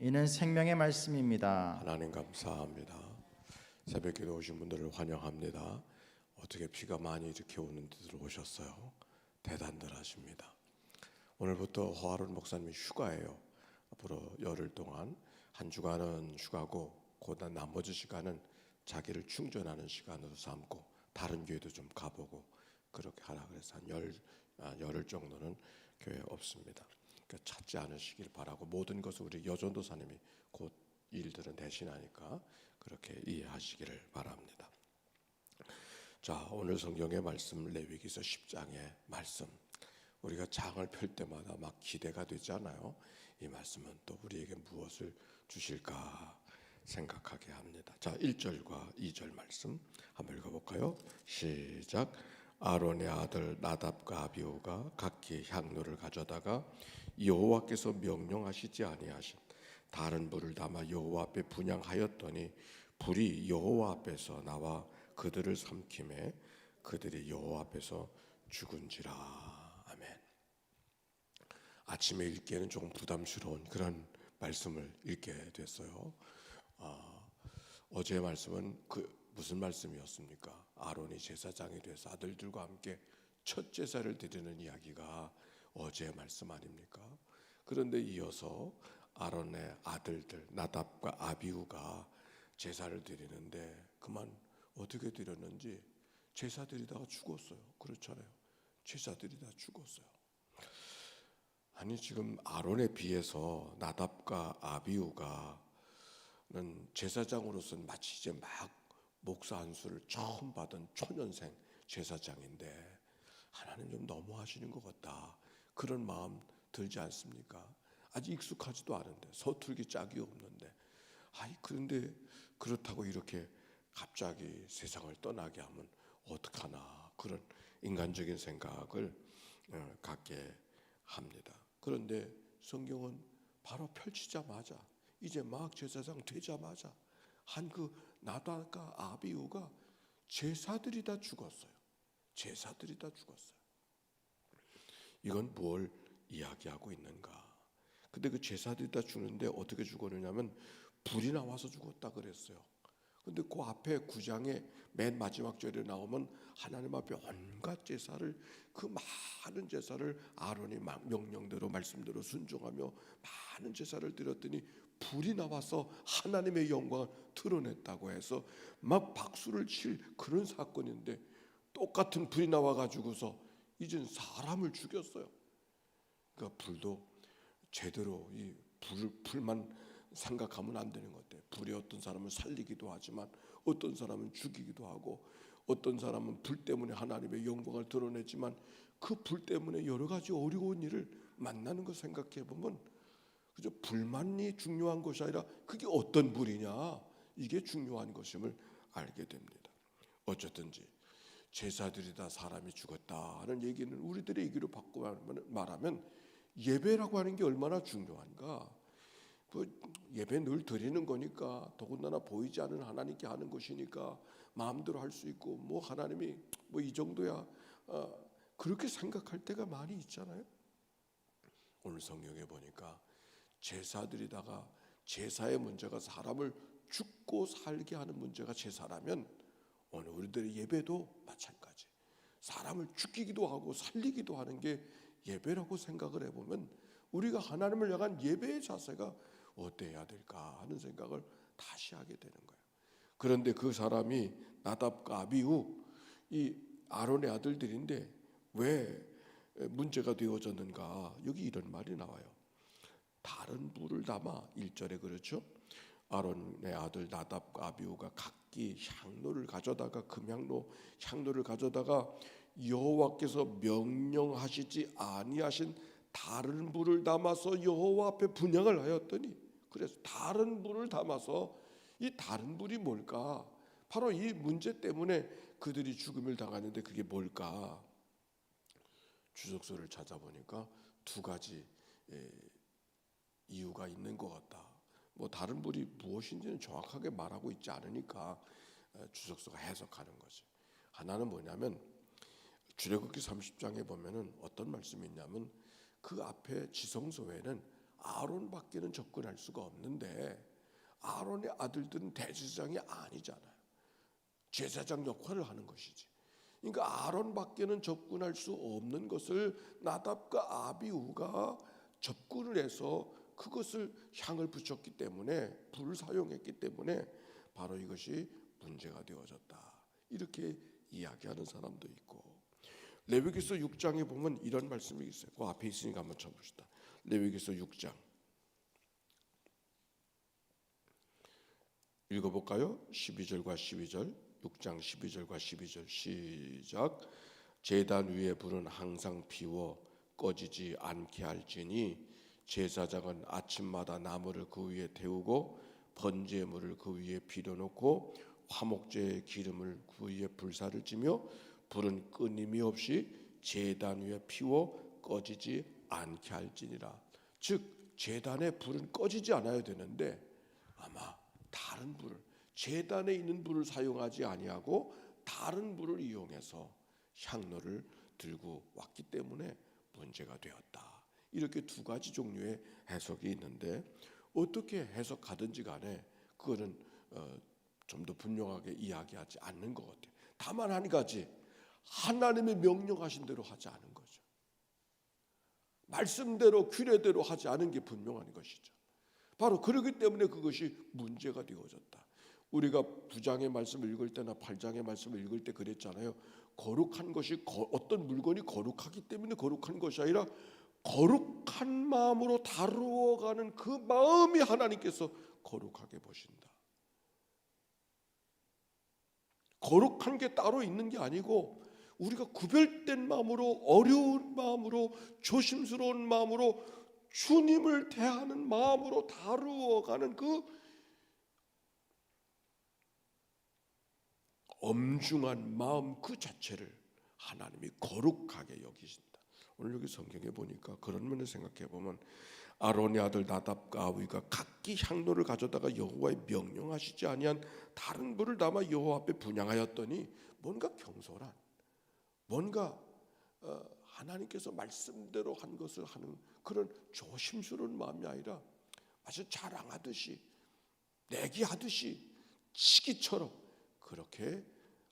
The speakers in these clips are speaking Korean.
이는 생명의 말씀입니다. 하나님 감사합니다. 새벽기도 오신 분들을 환영합니다. 어떻게 비가 많이 이렇게 오는데 들어오셨어요? 대단들 하십니다. 오늘부터 허아론 목사님이 휴가예요. 앞으로 열흘 동안 한 주간은 휴가고 그 나머지 시간은 자기를 충전하는 시간으로 삼고 다른 교회도 좀 가보고 그렇게 하라 그래서 한 열흘 정도는 교회 없습니다. 그러니까 찾지 않으시길 바라고 모든 것을 우리 여전도사님이 곧 일들은 대신하니까 그렇게 이해하시기를 바랍니다. 자, 오늘 성경의 말씀 레위기서 10장의 말씀, 우리가 장을 펼 때마다 막 기대가 되잖아요. 이 말씀은 또 우리에게 무엇을 주실까 생각하게 합니다. 자, 1절과 2절 말씀 한번 읽어볼까요? 시작. 아론의 아들 나답과 아비후가 각기 향로를 가져다가 여호와께서 명령하시지 아니하신 다른 불을 담아 여호와 앞에 분향하였더니 불이 여호와 앞에서 나와 그들을 삼키매 그들이 여호와 앞에서 죽은지라. 아멘. 아침에 읽기에는 조금 부담스러운 그런 말씀을 읽게 됐어요. 어제의 말씀은 무슨 말씀이었습니까? 아론이 제사장이 돼서 아들들과 함께 첫 제사를 드리는 이야기가 어제의 말씀 아닙니까? 그런데 이어서 아론의 아들들 나답과 아비후가 제사를 드리는데 그만 어떻게 드렸는지 제사 드리다가 죽었어요. 그렇잖아요. 제사 드리다 죽었어요. 아니 지금 아론에 비해서 나답과 아비후가 제사장으로서는 마치 이제 막 목사 안수를 처음 받은 초년생 제사장인데 하나님 좀 너무하시는 것 같다 그런 마음 들지 않습니까? 아직 익숙하지도 않은데 서툴기 짝이 없는데 그런데 그렇다고 이렇게 갑자기 세상을 떠나게 하면 어떡하나 그런 인간적인 생각을 갖게 합니다. 그런데 성경은 바로 펼치자마자 이제 막 제사장 되자마자 한 그 나답과 아비후가 제사들이 다 죽었어요. 제사들이 다 죽었어요. 이건 뭘 이야기하고 있는가? 근데 그 제사들이 다 죽는데 어떻게 죽었느냐면 불이 나와서 죽었다 그랬어요. 근데 그 앞에 9장의 맨 마지막 절에 나오면 하나님 앞에 온갖 제사를 그 많은 제사를 아론이 명령대로 말씀대로 순종하며 많은 제사를 드렸더니 불이 나와서 하나님의 영광을 드러냈다고 해서 막 박수를 칠 그런 사건인데 똑같은 불이 나와가지고서 이젠 사람을 죽였어요. 그러니까 불도 제대로 이 불만 생각하면 안 되는 것 같아요. 불이 어떤 사람은 살리기도 하지만 어떤 사람은 죽이기도 하고 어떤 사람은 불 때문에 하나님의 영광을 드러내지만 그 불 때문에 여러 가지 어려운 일을 만나는 거 생각해 보면 그저 불만이 중요한 것이 아니라 그게 어떤 불이냐 이게 중요한 것임을 알게 됩니다. 어쨌든지 제사드리다 사람이 죽었다 하는 얘기는 우리들의 얘기로 바꿔 말하면 예배라고 하는 게 얼마나 중요한가. 예배 늘 드리는 거니까 더군다나 보이지 않는 하나님께 하는 것이니까 마음대로 할 수 있고 뭐 하나님이 뭐 이 정도야 그렇게 생각할 때가 많이 있잖아요. 오늘 성경에 보니까 제사드리다가 제사의 문제가 사람을 죽고 살게 하는 문제가 제사라면 오늘 우리들의 예배도 마찬가지. 사람을 죽이기도 하고 살리기도 하는 게 예배라고 생각을 해보면 우리가 하나님을 향한 예배의 자세가 어때야 될까 하는 생각을 다시 하게 되는 거예요. 그런데 그 사람이 나답과 아비후 이 아론의 아들들인데 왜 문제가 되어졌는가? 여기 이런 말이 나와요. 다른 불을 담아 1절에 그렇죠. 아론의 아들 나답과 아비후가 각기 향로를 가져다가 금향로 향로를 가져다가 여호와께서 명령하시지 아니하신 다른 불을 담아서 여호와 앞에 분향을 하였더니 그래서 다른 불을 담아서 이 다른 불이 뭘까? 바로 이 문제 때문에 그들이 죽음을 당하는데 그게 뭘까? 주석서를 찾아보니까 두 가지 이유가 있는 것 같다. 뭐 다른 불이 무엇인지는 정확하게 말하고 있지 않으니까 주석서가 해석하는 거지. 하나는 뭐냐면 출애굽기 30장에 보면은 어떤 말씀이 있냐면 그 앞에 지성소에는 아론밖에는 접근할 수가 없는데 아론의 아들들은 대제사장이 아니잖아요. 제사장 역할을 하는 것이지. 그러니까 아론밖에는 접근할 수 없는 것을 나답과 아비후가 접근을 해서 그것을 향을 붙였기 때문에, 불을 사용했기 때문에 바로 이것이 문제가 되어졌다. 이렇게 이야기하는 사람도 있고, 레위기서 6장에 보면 이런 말씀이 있어요. 그 앞에 있으니까 한번 쳐봅시다. 레위기서 6장 읽어볼까요? 12절과 12절, 6장 12절과 12절 시작. 제단 위에 불은 항상 피워 꺼지지 않게 할지니 제사장은 아침마다 나무를 그 위에 태우고 번제물을 그 위에 빌어놓고 화목제의 기름을 그 위에 불사를 지며 불은 끊임이 없이 제단 위에 피워 꺼지지 않게 할지니라. 즉 제단의 불은 꺼지지 않아야 되는데 아마 다른 불을, 제단에 있는 불을 사용하지 아니하고 다른 불을 이용해서 향로를 들고 왔기 때문에 문제가 되었다. 이렇게 두 가지 종류의 해석이 있는데 어떻게 해석하든지 간에 그거는 좀 더 분명하게 이야기하지 않는 것 같아요. 다만 한 가지, 하나님의 명령하신 대로 하지 않은 거죠. 말씀대로 규례대로 하지 않은 게 분명한 것이죠. 바로 그렇기 때문에 그것이 문제가 되어졌다. 우리가 9장의 말씀을 읽을 때나 8장의 말씀을 읽을 때 그랬잖아요. 거룩한 것이, 어떤 물건이 거룩하기 때문에 거룩한 것이 아니라 거룩한 마음으로 다루어가는 그 마음이 하나님께서 거룩하게 보신다. 거룩한 게 따로 있는 게 아니고 우리가 구별된 마음으로, 어려운 마음으로, 조심스러운 마음으로 주님을 대하는 마음으로 다루어가는 그 엄중한 마음 그 자체를 하나님이 거룩하게 여기신다. 오늘 여기 성경에 보니까 그런 면을 생각해 보면 아론의 아들 나답과 아비가 각기 향로를 가져다가 여호와의 명령하시지 아니한 다른 불을 담아 여호와 앞에 분향하였더니 뭔가 경솔한, 뭔가 하나님께서 말씀대로 한 것을 하는 그런 조심스러운 마음이 아니라 아주 자랑하듯이, 내기하듯이, 치기처럼 그렇게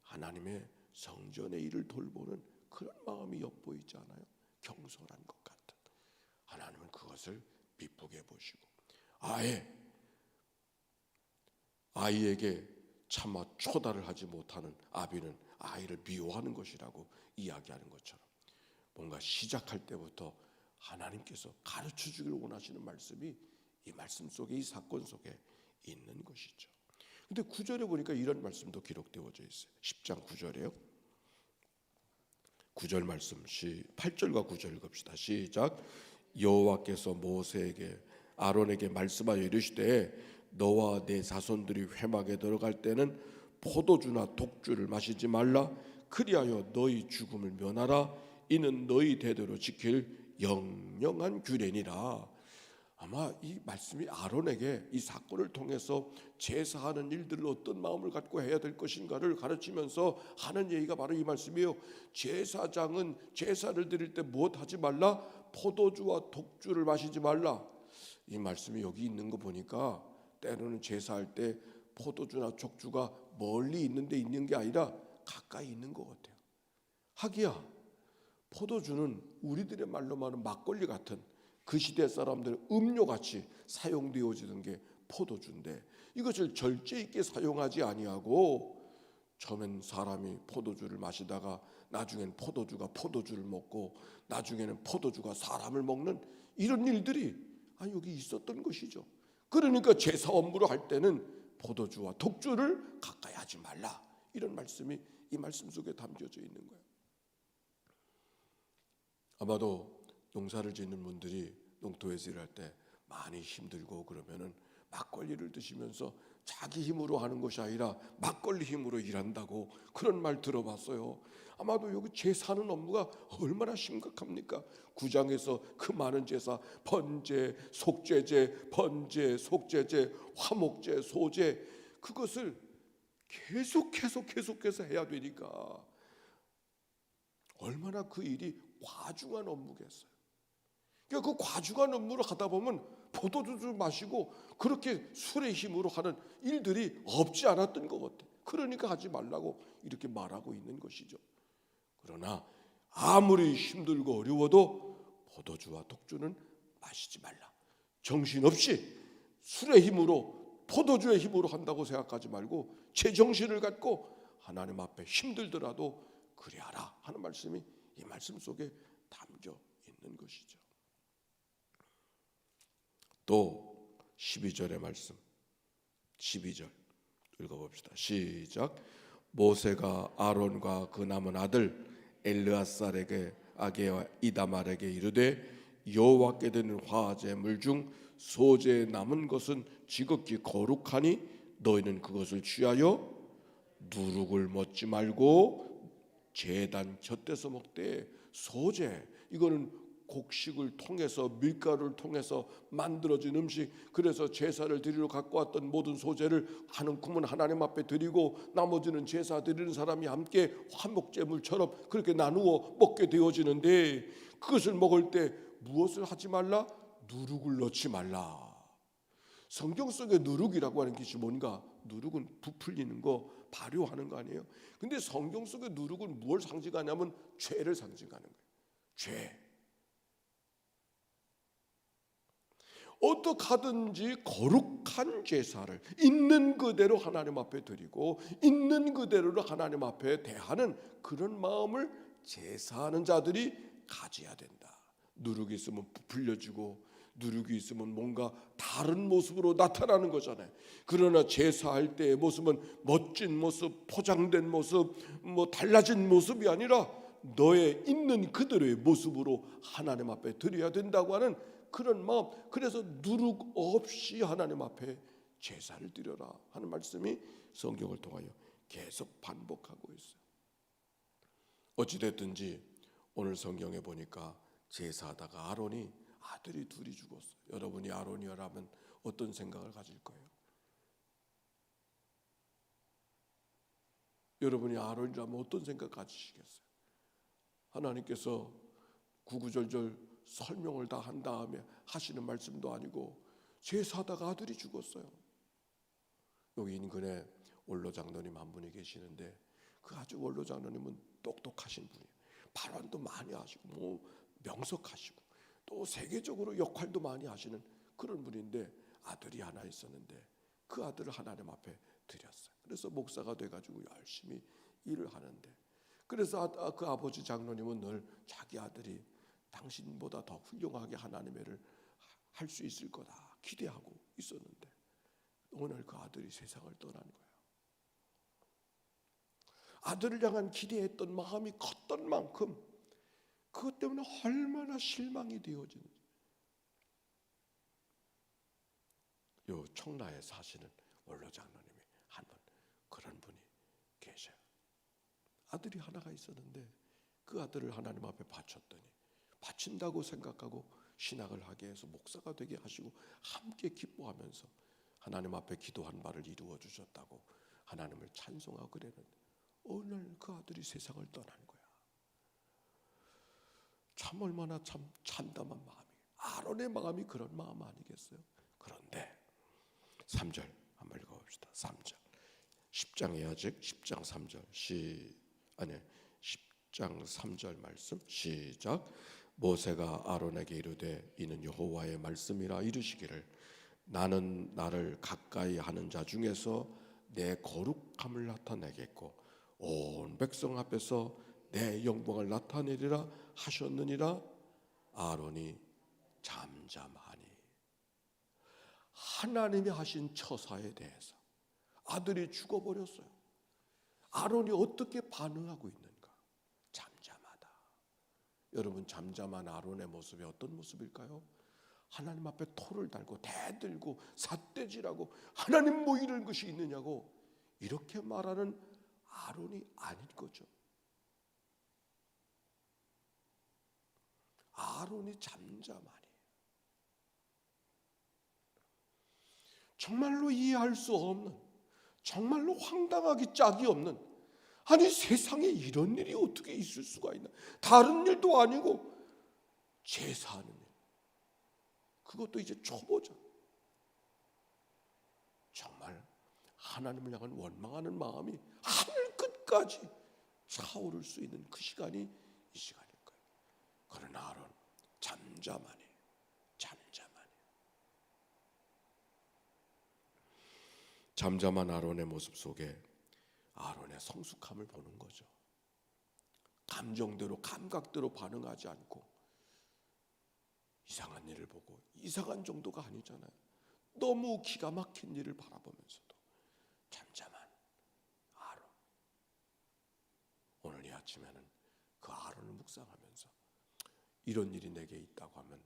하나님의 성전의 일을 돌보는 그런 마음이 엿보이지 않아요? 경솔한 것 같은. 하나님은 그것을 미쁘게 보시고 아이에게 차마 초달을 하지 못하는 아비는 아이를 미워하는 것이라고 이야기하는 것처럼 뭔가 시작할 때부터 하나님께서 가르쳐주길 원하시는 말씀이 이 말씀 속에, 이 사건 속에 있는 것이죠. 근데 9절에 보니까 이런 말씀도 기록되어져 있어요. 10장 9절에요. 9절 말씀 8절과 9절 읽읍시다. 시작. 여호와께서 모세에게 아론에게 말씀하여 이르시되 너와 내 자손들이 회막에 들어갈 때는 포도주나 독주를 마시지 말라. 그리하여 너희 죽음을 면하라. 이는 너희 대대로 지킬 영영한 규례니라. 아마 이 말씀이 아론에게 이 사건을 통해서 제사하는 일들을 어떤 마음을 갖고 해야 될 것인가를 가르치면서 하는 얘기가 바로 이 말씀이에요. 제사장은 제사를 드릴 때 무엇 하지 말라? 포도주와 독주를 마시지 말라. 이 말씀이 여기 있는 거 보니까 때로는 제사할 때 포도주나 족주가 멀리 있는데 있는 게 아니라 가까이 있는 것 같아요. 하기야 포도주는 우리들의 말로 말하는 막걸리 같은 그 시대 사람들의 음료같이 사용되어지는 게 포도주인데 이것을 절제 있게 사용하지 아니하고 처음엔 사람이 포도주를 마시다가 나중엔 포도주가 포도주를 먹고 나중에는 포도주가 사람을 먹는 이런 일들이 여기 있었던 것이죠. 그러니까 제사 업무를 할 때는 포도주와 독주를 가까이 하지 말라. 이런 말씀이 이 말씀 속에 담겨져 있는 거예요. 아마도 농사를 짓는 분들이 농토에서 일할 때 많이 힘들고 그러면은 막걸리를 드시면서 자기 힘으로 하는 것이 아니라 막걸리 힘으로 일한다고 그런 말 들어봤어요. 아마도 여기 제사하는 업무가 얼마나 심각합니까? 9장에서 그 많은 제사, 번제, 속죄제, 번제, 속죄제, 화목제, 소제, 그것을 계속해서 해야 되니까 얼마나 그 일이 과중한 업무겠어요. 그러니까 그 과중한 업무를 하다 보면 포도주를 마시고 그렇게 술의 힘으로 하는 일들이 없지 않았던 것 같아. 그러니까 하지 말라고 이렇게 말하고 있는 것이죠. 그러나 아무리 힘들고 어려워도 포도주와 독주는 마시지 말라. 정신없이 술의 힘으로 포도주의 힘으로 한다고 생각하지 말고 제정신을 갖고 하나님 앞에 힘들더라도 그리하라 하는 말씀이 이 말씀 속에 담겨 있는 것이죠. 또 12절의 말씀 12절 읽어봅시다. 시작. 모세가 아론과 그 남은 아들 엘르아살에게 아게와 이다말에게 이르되 여호와께 드리는 화제물 중 소재에 남은 것은 지극히 거룩하니 너희는 그것을 취하여 누룩을 먹지 말고 제단 곁에서 먹되 소재 이거는 곡식을 통해서 밀가루를 통해서 만들어진 음식 그래서 제사를 드리러 갖고 왔던 모든 소재를 한 움큼은 하나님 앞에 드리고 나머지는 제사 드리는 사람이 함께 화목제물처럼 그렇게 나누어 먹게 되어지는데 그것을 먹을 때 무엇을 하지 말라? 누룩을 넣지 말라. 성경 속에 누룩이라고 하는 것이 뭔가? 누룩은 부풀리는 거 발효하는 거 아니에요? 근데 성경 속에 누룩은 무엇을 상징하냐면 죄를 상징하는 거예요. 죄. 어떻게 하든지 거룩한 제사를 있는 그대로 하나님 앞에 드리고 있는 그대로 하나님 앞에 대하는 그런 마음을 제사하는 자들이 가져야 된다. 누룩이 있으면 부풀려지고 누룩이 있으면 뭔가 다른 모습으로 나타나는 거잖아요. 그러나 제사할 때의 모습은 멋진 모습, 포장된 모습, 달라진 모습이 아니라 너의 있는 그대로의 모습으로 하나님 앞에 드려야 된다고 하는 그런 마음. 그래서 누룩 없이 하나님 앞에 제사를 드려라 하는 말씀이 성경을 통하여 계속 반복하고 있어요. 어찌됐든지 오늘 성경에 보니까 제사하다가 아론이 아들이 둘이 죽었어요. 여러분이 아론이라면 어떤 생각을 가질 거예요? 여러분이 아론이라면 어떤 생각 가지시겠어요? 하나님께서 구구절절 설명을 다 한 다음에 하시는 말씀도 아니고 제사하다가 아들이 죽었어요. 여기 인근에 원로 장로님 한 분이 계시는데 그 아주 원로 장로님은 똑똑하신 분이에요. 발언도 많이 하시고 명석하시고 또 세계적으로 역할도 많이 하시는 그런 분인데 아들이 하나 있었는데 그 아들을 하나님 앞에 드렸어요. 그래서 목사가 돼가지고 열심히 일을 하는데 그래서 그 아버지 장로님은 늘 자기 아들이 당신보다 더 훌륭하게 하나님의 일을 할 수 있을 거다 기대하고 있었는데 오늘 그 아들이 세상을 떠난 거예요. 아들을 향한 기대했던 마음이 컸던 만큼 그것 때문에 얼마나 실망이 되어지는지. 요 청라에 사시는 원로 장로님이 한 분 그런 분이 계셔요. 아들이 하나가 있었는데 그 아들을 하나님 앞에 바쳤더니 바친다고 생각하고 신학을 하게 해서 목사가 되게 하시고 함께 기뻐하면서 하나님 앞에 기도한 바를 이루어 주셨다고 하나님을 찬송하고 그랬는데 어느 날 그 아들이 세상을 떠난 거야. 참 얼마나 참 참담한 마음이. 아론의 마음이 그런 마음 아니겠어요? 그런데 3절 한번 읽어봅시다. 3절 10장에 아직 10장 3절 10장 3절 말씀 시작. 모세가 아론에게 이르되 이는 여호와의 말씀이라 이르시기를 나는 나를 가까이 하는 자 중에서 내 거룩함을 나타내겠고 온 백성 앞에서 내 영광을 나타내리라 하셨느니라. 아론이 잠잠하니. 하나님이 하신 처사에 대해서 아들이 죽어버렸어요. 아론이 어떻게 반응하고 있는가? 잠잠하다. 여러분 잠잠한 아론의 모습이 어떤 모습일까요? 하나님 앞에 토를 달고 대들고 삿대질하고 하나님 뭐 이런 것이 있느냐고 이렇게 말하는 아론이 아닌 거죠. 아론이 잠잠하니. 정말로 이해할 수 없는, 정말로 황당하기 짝이 없는, 아니 세상에 이런 일이 어떻게 있을 수가 있나. 다른 일도 아니고 제사하는 일, 그것도 이제 초보자. 정말 하나님을 향한 원망하는 마음이 하늘 끝까지 차오를 수 있는 그 시간이 이 시간일 거예요. 그러나 아론 잠잠하니. 잠잠한 아론의 모습 속에 아론의 성숙함을 보는 거죠. 감정대로 감각대로 반응하지 않고 이상한 일을 보고 이상한 정도가 아니잖아요. 너무 기가 막힌 일을 바라보면서도 잠잠한 아론. 오늘 이 아침에는 그 아론을 묵상하면서 이런 일이 내게 있다고 하면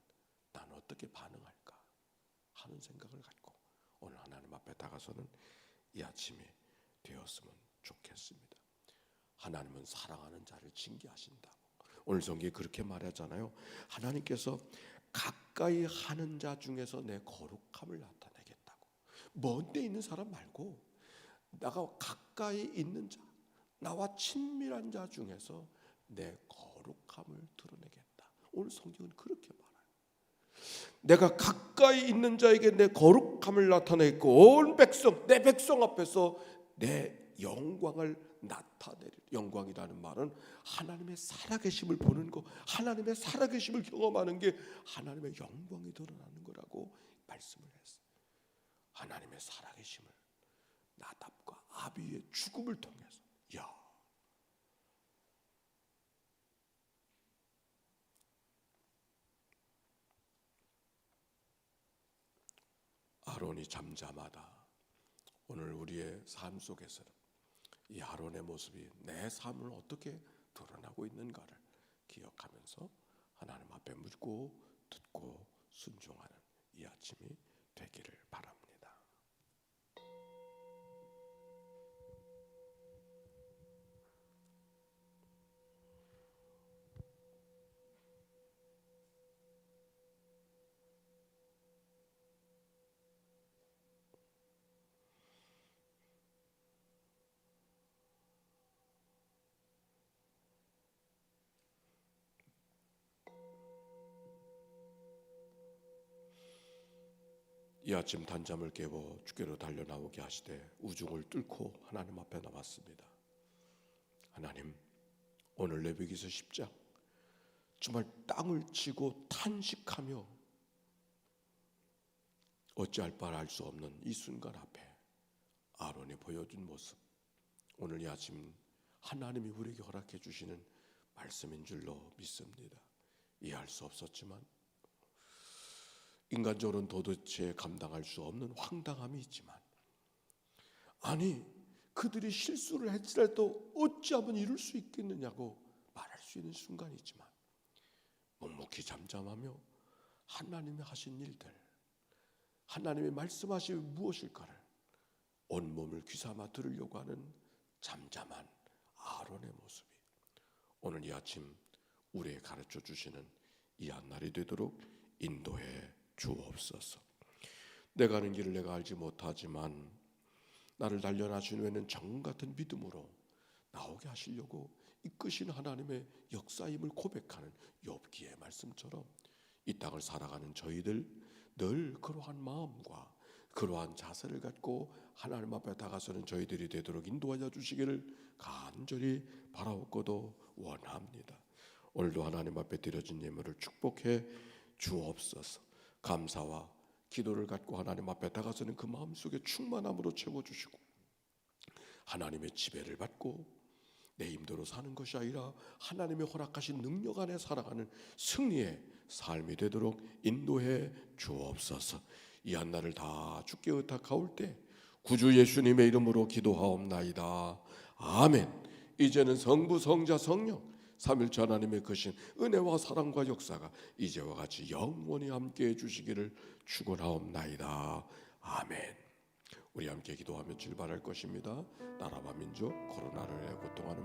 난 어떻게 반응할까 하는 생각을 갖고 오늘 하나님 앞에 다가서는 이 아침이 되었으면 좋겠습니다. 하나님은 사랑하는 자를 징계하신다고. 오늘 성경에 그렇게 말하잖아요. 하나님께서 가까이 하는 자 중에서 내 거룩함을 나타내겠다고. 먼 데 있는 사람 말고 나가 가까이 있는 자, 나와 친밀한 자 중에서 내 거룩함을 드러내겠다. 오늘 성경은 그렇게 말해요. 내가 가까이 있는 자에게 내 거룩함을 나타내고 온 백성, 내 백성 앞에서 내 영광을 나타내리. 영광이라는 말은 하나님의 살아계심을 보는 거, 하나님의 살아계심을 경험하는 게 하나님의 영광이 드러나는 거라고 말씀을 했어요. 하나님의 살아계심을 나답과 아비의 죽음을 통해서, 아론이 잠잠하다. 오늘 우리의 삶 속에서는 이 아론의 모습이 내 삶을 어떻게 드러나고 있는가를 기억하면서 하나님 앞에 묻고 듣고 순종하는 이 아침이 되기를 바랍니다. 이 아침 단잠을 깨워 주께로 달려나오게 하시되 우중을 뚫고 하나님 앞에 나왔습니다. 하나님, 오늘 레위기서 10장 정말 땅을 치고 탄식하며 어찌할 바를 알 수 없는 이 순간 앞에 아론이 보여준 모습, 오늘 이 아침 하나님이 우리에게 허락해 주시는 말씀인 줄로 믿습니다. 이해할 수 없었지만 인간적으로는 도대체 감당할 수 없는 황당함이 있지만, 아니 그들이 실수를 했더라도 어찌하면 이룰 수 있겠느냐고 말할 수 있는 순간이지만 묵묵히 잠잠하며 하나님이 하신 일들, 하나님의 말씀하심이 무엇일까를 온몸을 귀삼아 들으려고 하는 잠잠한 아론의 모습이 오늘 이 아침 우리에게 가르쳐 주시는 이 한날이 되도록 인도해 주옵소서. 내가 가는 길을 내가 알지 못하지만 나를 단련하신 후에는 정 같은 믿음으로 나오게 하시려고 이끄신 하나님의 역사임을 고백하는 욥기의 말씀처럼 이 땅을 살아가는 저희들 늘 그러한 마음과 그러한 자세를 갖고 하나님 앞에 다가서는 저희들이 되도록 인도하여 주시기를 간절히 바라옵고도 원합니다. 오늘도 하나님 앞에 드려진 예물을 축복해 주옵소서. 감사와 기도를 갖고 하나님 앞에 다가서는 그 마음속에 충만함으로 채워주시고 하나님의 지배를 받고 내 힘대로 사는 것이 아니라 하나님의 허락하신 능력 안에 살아가는 승리의 삶이 되도록 인도해 주옵소서. 이 한날을 다 주께 의탁하올 때 구주 예수님의 이름으로 기도하옵나이다. 아멘. 이제는 성부 성자 성령 삼일체 하나님의 크신 은혜와 사랑과 역사가 이제와 같이 영원히 함께해 주시기를 축원하옵나이다. 아멘. 우리 함께 기도하며 출발할 것입니다. 나라와 민족 코로나로 인해 고통하는